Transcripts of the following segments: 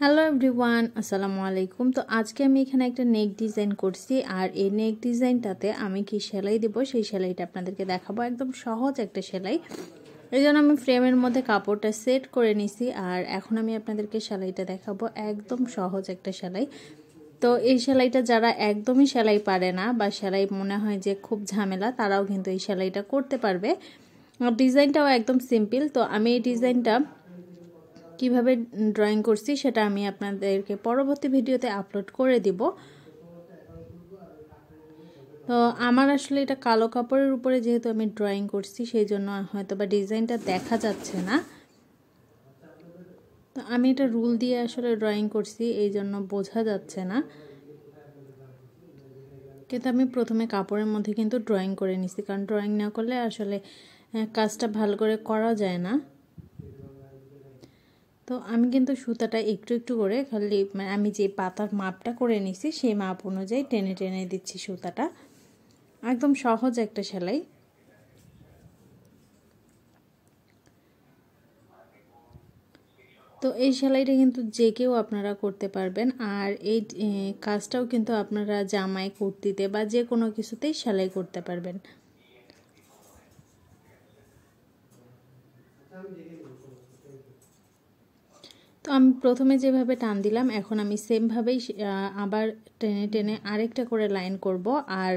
Hello everyone, আসসালামু আলাইকুম। তো আজকে আমি এখানে একটা নেক ডিজাইন করছি, আর এই নেক ডিজাইনটাতে আমি কি সেলাই দেব সেই সেলাইটা আপনাদেরকে দেখাবো। একদম সহজ একটা সেলাই, এই জন্য আমি ফ্রেমের মধ্যে কাপড়টা সেট করে নিছি। আর এখন আমি আপনাদেরকে সেলাইটা দেখাবো, একদম সহজ একটা সেলাই। তো এই সেলাইটা যারা একদমই সেলাই পারে না বা সেলাই মনে হয় যে খুব ঝামেলা, তারাও কিন্তু এই সেলাইটা করতে পারবে। ডিজাইনটাও একদম সিম্পল। তো আমি এই ডিজাইনটা কিভাবে ড্রয়িং করছি সেটা আমি আপনাদেরকে পরবর্তী ভিডিওতে আপলোড করে দিব। তো আমার আসলে এটা কালো কাপড়ের উপরে যেহেতু আমি ড্রয়িং করছি, সেই জন্য হয়তো বা ডিজাইনটা দেখা যাচ্ছে না। তো আমি এটা রুল দিয়ে আসলে ড্রয়িং করছি, এই জন্য বোঝা যাচ্ছে না। কিন্তু আমি প্রথমে কাপড়ের মধ্যে কিন্তু ড্রয়িং করে নিছি, কারণ ড্রয়িং না করলে আসলে কাজটা ভালো করে করা যায় না। তো আমি কিন্তু সুতাটা একটু একটু করে খালি আমি যে পাতার মাপটা করে নিছি সেই মাপ অনুযায়ী টেনে টেনে দিচ্ছি সুতাটা। একদম সহজ একটা সেলাই। তো এই সেলাইটা কিন্তু যে কেউ আপনারা করতে পারবেন। আর এই কাজটাও কিন্তু আপনারা জামাই, কুর্তিতে বা যে কোনো কিছুতেই সেলাই করতে পারবেন। তো আমি প্রথমে যেভাবে টান দিলাম, এখন আমি সেমভাবেই আবার টেনে টেনে আরেকটা করে লাইন করব। আর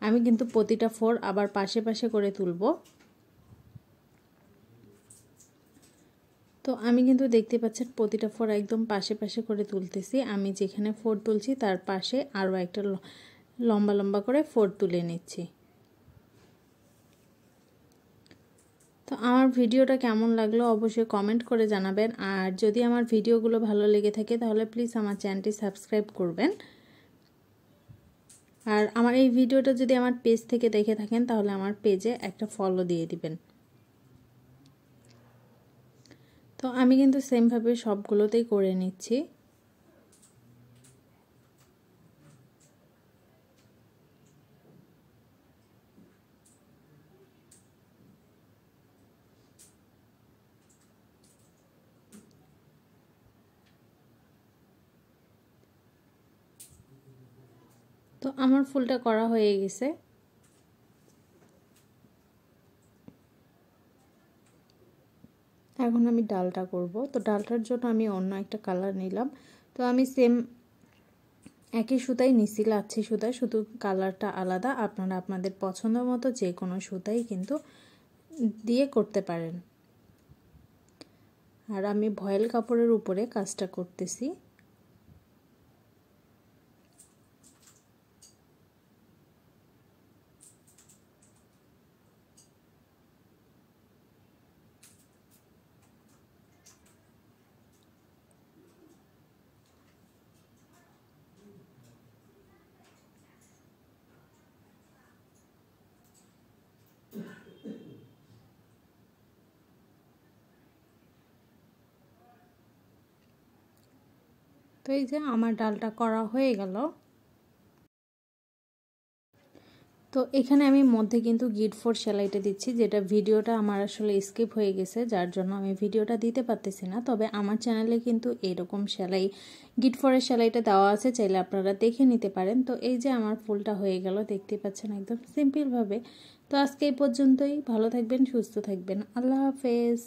আমি কিন্তু প্রতিটা ফোর আবার পাশে পাশে করে তুলব। তো আমি কিন্তু দেখতে পাচ্ছেন প্রতিটা ফোর একদম পাশে পাশে করে তুলতেছি। আমি যেখানে ফোর তুলছি তার পাশে আরও একটা লম্বা লম্বা করে ফোর তুলে নিচ্ছি। তো আমার ভিডিওটা কেমন লাগলো অবশ্যই কমেন্ট করে জানাবেন। আর যদি আমার ভিডিওগুলো ভালো লেগে থাকে তাহলে প্লিজ আমার চ্যানেলটি সাবস্ক্রাইব করবেন। আর আমার এই ভিডিওটা যদি আমার পেজ থেকে দেখে থাকেন তাহলে আমার পেজে একটা ফলো দিয়ে দিবেন। তো আমি কিন্তু সেমভাবে সবগুলোতেই করে নিচ্ছি। তো আমার ফুলটা করা হয়ে গেছে। এখন আমি ডালটা করব। তো ডালটার জন্য আমি অন্য একটা কালার নিলাম। তো আমি সেম একই সুতাই নিছি, লাচ্ছি সুতা, শুধু কালারটা আলাদা। আপনারা আপনাদের পছন্দ মতো যে কোনো সুতাই কিন্তু দিয়ে করতে পারেন। আর আমি ভয়েল কাপড়ের উপরে কাজটা করতেছি। তো এই যে আমার ডালটা করা হয়ে গেল। তো এখানে আমি মধ্যে কিন্তু গিট ফোর সেলাইটা দিচ্ছি, যেটা ভিডিওটা আমার আসলে স্কিপ হয়ে গেছে, যার জন্য আমি ভিডিওটা দিতে পারতেছি না। তবে আমার চ্যানেলে কিন্তু এরকম সেলাই গিট ফোরের সেলাইটা দেওয়া আছে, চাইলে আপনারা দেখে নিতে পারেন। তো এই যে আমার ফুলটা হয়ে গেল, দেখতে পাচ্ছেন একদম সিম্পলভাবে। তো আজকে এই পর্যন্তই। ভালো থাকবেন, সুস্থ থাকবেন। আল্লাহ হাফেজ।